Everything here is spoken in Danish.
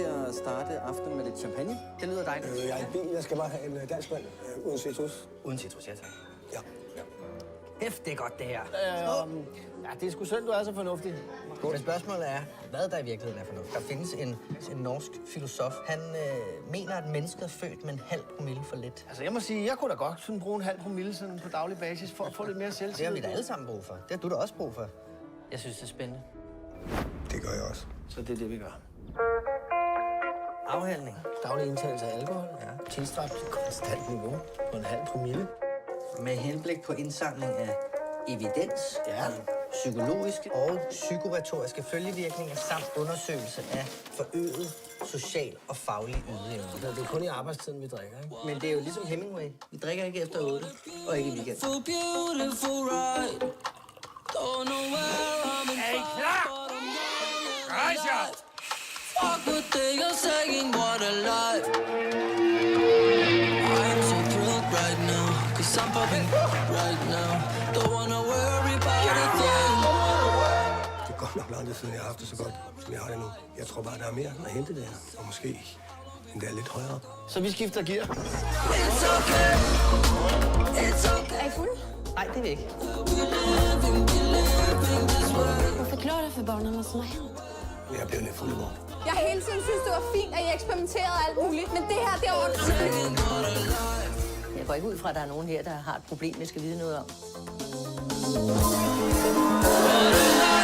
til at starte aftenen med lidt champagne. Det lyder dejligt. Jeg er i bil. Jeg skal bare have en dansk mand uden citrus. Uden citrus, ja tak. Ja. Hæft, det er godt, det her. Ja, det er sgu synd, du er så fornuftig. Men spørgsmålet er, hvad der i virkeligheden er fornuft. Der findes en norsk filosof. Han mener, at mennesket er født med en halv promille for lidt. Altså, jeg må sige, jeg kunne da godt sådan bruge en halv promille sådan på daglig basis for at få lidt mere selvtillid. Det har vi da alle sammen brug for. Det har du da også brug for. Jeg synes, det er spændende. Det gør jeg også. Så det er det, vi gør. Afhandling. Daglig indtagelse af alkohol. Ja. Tilstræbt konstant niveau på en halv promille. Med henblik på indsamling af evidens, Ja. psykologiske og psykoretoriske følgevirkninger samt undersøgelse af forøget social og faglig ydeevne. Det er kun i arbejdstiden, vi drikker, ikke? Men det er jo ligesom Hemingway. Vi drikker ikke efter 8, og ikke i weekend. Er I klar? Rejs jer! Fuck what they are saying, what a lie. I'm so thrilled right now, cause I'm popping right now. Don't wanna worry about a thing. Det er godt nok lang tid siden, jeg har haft det så godt, som jeg har det nu. Jeg tror bare, der er mere at hente der. Og måske endda lidt højere op. Så vi skifter gear. It's okay, it's okay. Er I fulde? Nej, det er vi ikke. Forklar det for børnene, som er hent. Jeg bliver lidt fuld i morgen. Jeg hele tiden synes, det var fint, at I eksperimenterede alt muligt, men det her, det er ondt. Jeg går ikke ud fra, at der er nogen her, der har et problem, jeg skal vide noget om. What a lie.